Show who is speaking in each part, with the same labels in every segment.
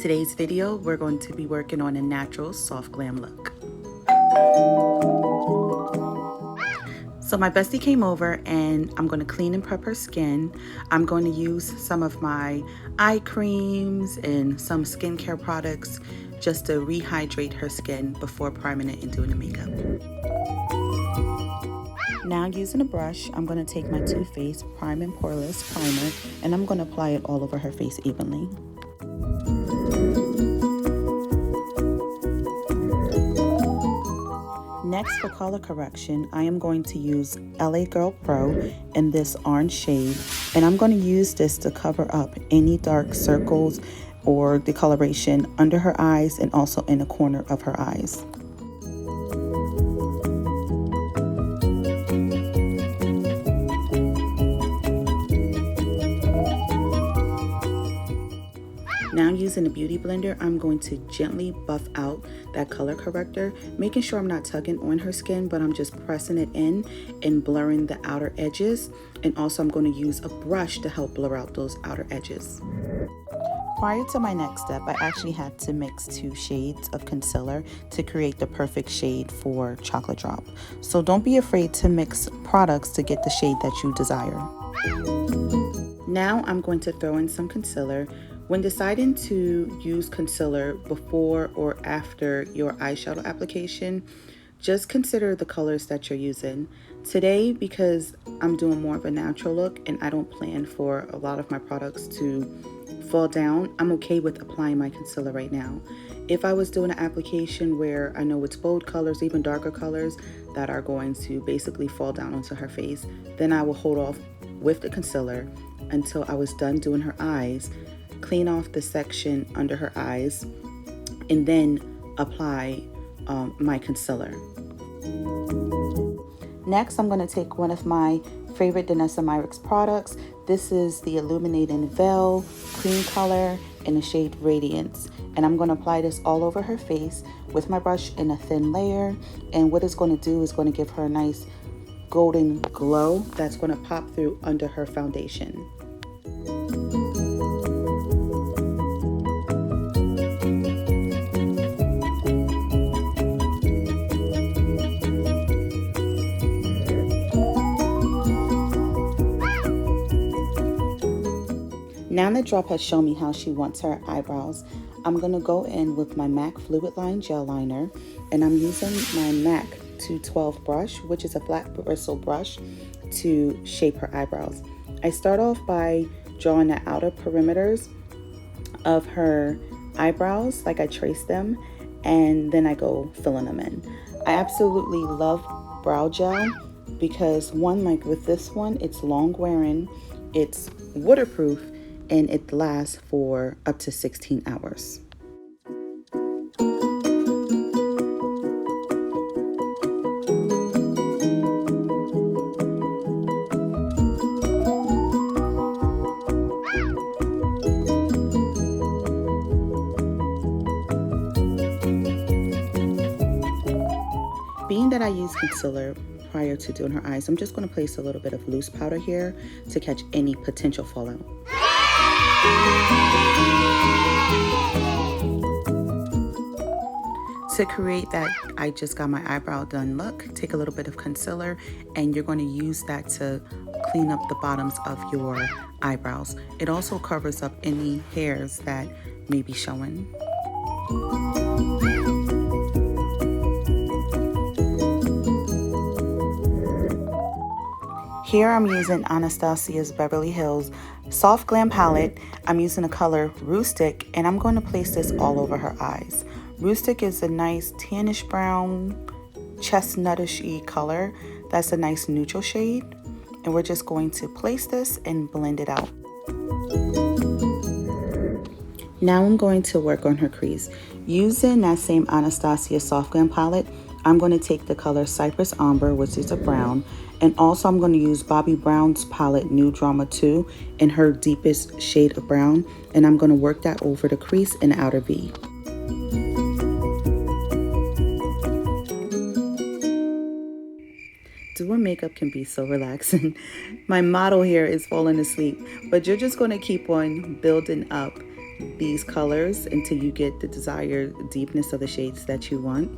Speaker 1: Today's video, we're going to be working on a natural soft glam look. So my bestie came over and I'm going to clean and prep her skin. I'm going to use some of my eye creams and some skincare products just to rehydrate her skin before priming it and doing the makeup. Now using a brush, I'm going to take my Too Faced Prime and Poreless primer and I'm going to apply it all over her face evenly. Next, for color correction, I am going to use LA Girl Pro in this orange shade, and I'm going to use this to cover up any dark circles or discoloration under her eyes and also in the corner of her eyes. Now using a beauty blender, I'm going to gently buff out that color corrector, making sure I'm not tugging on her skin, but I'm just pressing it in and blurring the outer edges. And also I'm going to use a brush to help blur out those outer edges. Prior to my next step, I actually had to mix 2 shades of concealer to create the perfect shade for Chocolate Drop. So don't be afraid to mix products to get the shade that you desire. Now I'm going to throw in some concealer. When deciding to use concealer before or after your eyeshadow application, just consider the colors that you're using. Today, because I'm doing more of a natural look and I don't plan for a lot of my products to fall down, I'm okay with applying my concealer right now. If I was doing an application where I know it's bold colors, even darker colors, that are going to basically fall down onto her face, then I will hold off with the concealer until I was done doing her eyes, clean off the section under her eyes, and then apply my concealer. Next, I'm going to take one of my favorite DANESSA MYRICK'S products. This is the Illuminating Veil cream color in the shade Radiance, and I'm going to apply this all over her face with my brush in a thin layer. And what it's going to do is going to give her a nice golden glow that's going to pop through under her foundation. Now that Drop has shown me how she wants her eyebrows, I'm going to go in with my MAC Fluid Line Gel Liner, and I'm using my MAC 212 brush, which is a flat bristle brush, to shape her eyebrows. I start off by drawing the outer perimeters of her eyebrows, like I trace them, and then I go filling them in. I absolutely love brow gel because one, like with this one, it's long wearing, it's waterproof, and it lasts for up to 16 hours. Being that I use concealer prior to doing her eyes, I'm just going to place a little bit of loose powder here to catch any potential fallout. To create that I just got my eyebrow done look, take a little bit of concealer and you're going to use that to clean up the bottoms of your eyebrows. It also covers up any hairs that may be showing. Here I'm using Anastasia's Beverly Hills Soft Glam Palette. I'm using the color Rustic, and I'm going to place this all over her eyes. Rustic is a nice tannish brown, chestnutish-y color. That's a nice neutral shade. And we're just going to place this and blend it out. Now I'm going to work on her crease. Using that same Anastasia Soft Glam Palette, I'm going to take the color Cypress Umber, which is a brown, and also I'm going to use Bobbi Brown's palette New Drama 2 in her deepest shade of brown, and I'm going to work that over the crease and outer V. Doing makeup can be so relaxing. My model here is falling asleep, but you're just going to keep on building up these colors until you get the desired deepness of the shades that you want.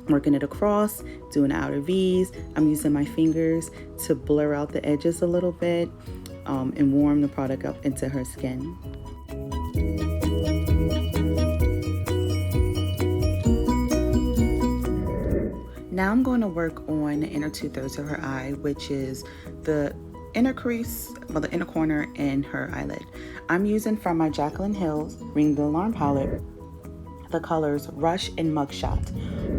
Speaker 1: Working it across, doing outer V's. I'm using my fingers to blur out the edges a little bit and warm the product up into her skin. Now I'm going to work on the inner 2/3 of her eye, which is the inner crease, well, the inner corner and her eyelid. I'm using from my Jaclyn Hill's Ring the Alarm palette the colors Rush and Mugshot.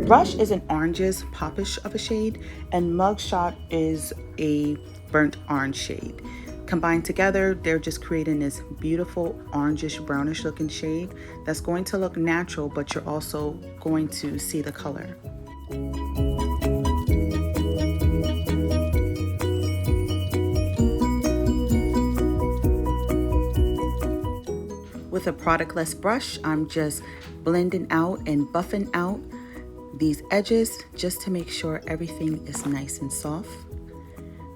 Speaker 1: Rush is an orangish popish of a shade, and Mugshot is a burnt orange shade. Combined together, they're just creating this beautiful orangish brownish looking shade that's going to look natural, but you're also going to see the color. With a product-less brush, I'm just blending out and buffing out these edges just to make sure everything is nice and soft.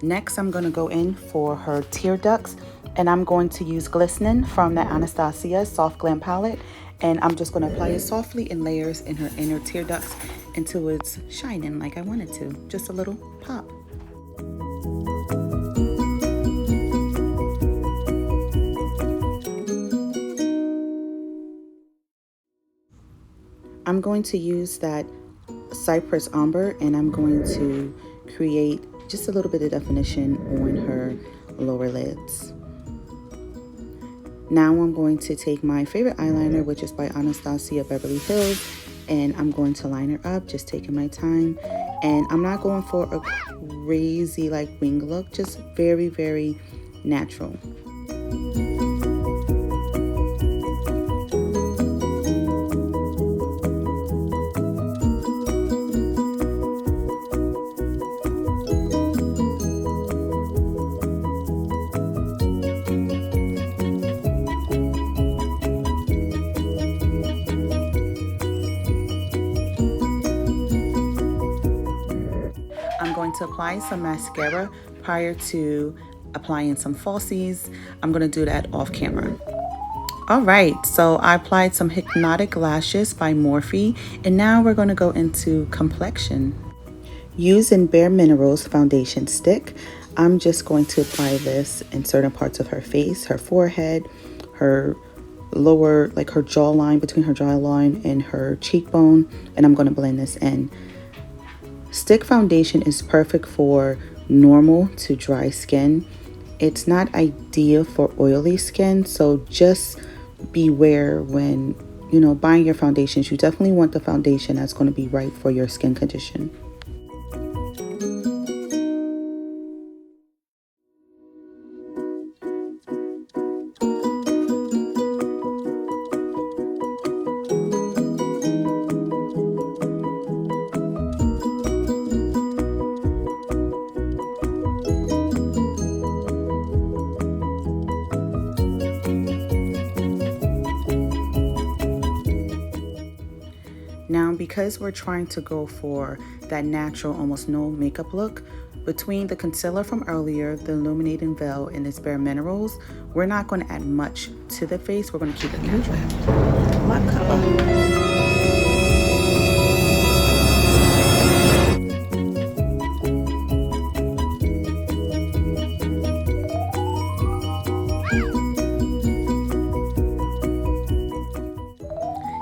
Speaker 1: Next, I'm going to go in for her tear ducts, and I'm going to use Glistening from the Anastasia Soft Glam palette, and I'm just going to apply it softly in layers in her inner tear ducts until it's shining like I want it to. Just a little pop. I'm going to use that Cypress Umber, and I'm going to create just a little bit of definition on her lower lids. Now I'm going to take my favorite eyeliner, which is by Anastasia Beverly Hills, and I'm going to line her up, just taking my time. And I'm not going for a crazy like wing look, just very, very natural. I'm going to apply some mascara prior to applying some falsies. I'm going to do that off camera. All right, so I applied some Hypnotic Lashes by Morphe, and now we're going to go into Complexion. Using Bare Minerals foundation stick, I'm just going to apply this in certain parts of her face, her forehead, her lower, like her jawline, between her jawline and her cheekbone, and I'm going to blend this in. Stick foundation is perfect for normal to dry skin. It's not ideal for oily skin, so just beware when, buying your foundations. You definitely want the foundation that's going to be right for your skin condition. Now, because we're trying to go for that natural, almost no makeup look, between the concealer from earlier, the Illuminating Veil, and this Bare Minerals, we're not going to add much to the face. We're going to keep it natural. My color.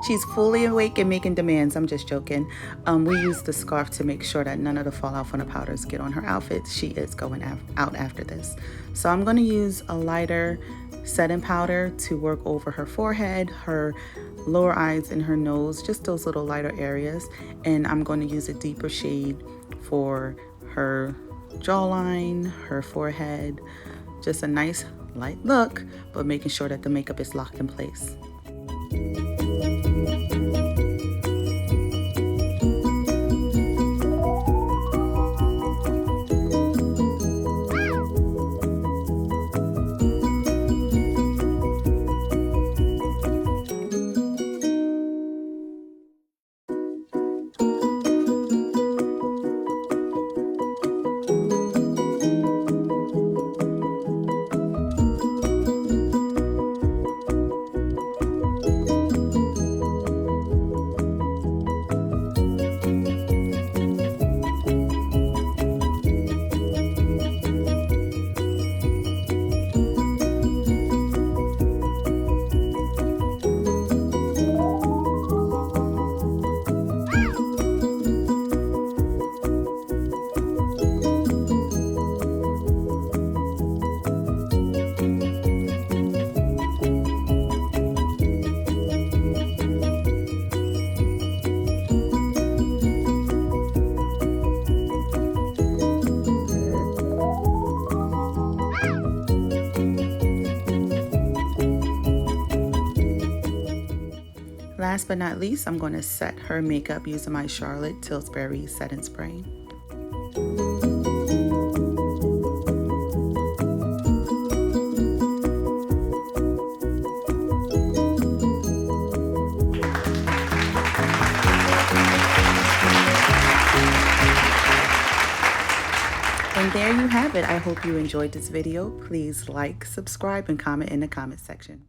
Speaker 1: She's fully awake and making demands. I'm just joking. We use the scarf to make sure that none of the fallout from the powders get on her outfit. She is going out after this. So I'm going to use a lighter setting powder to work over her forehead, her lower eyes, and her nose, just those little lighter areas. And I'm going to use a deeper shade for her jawline, her forehead. Just a nice light look, but making sure that the makeup is locked in place. Last but not least, I'm going to set her makeup using my Charlotte Tilbury setting spray. And there you have it. I hope you enjoyed this video. Please like, subscribe, and comment in the comment section.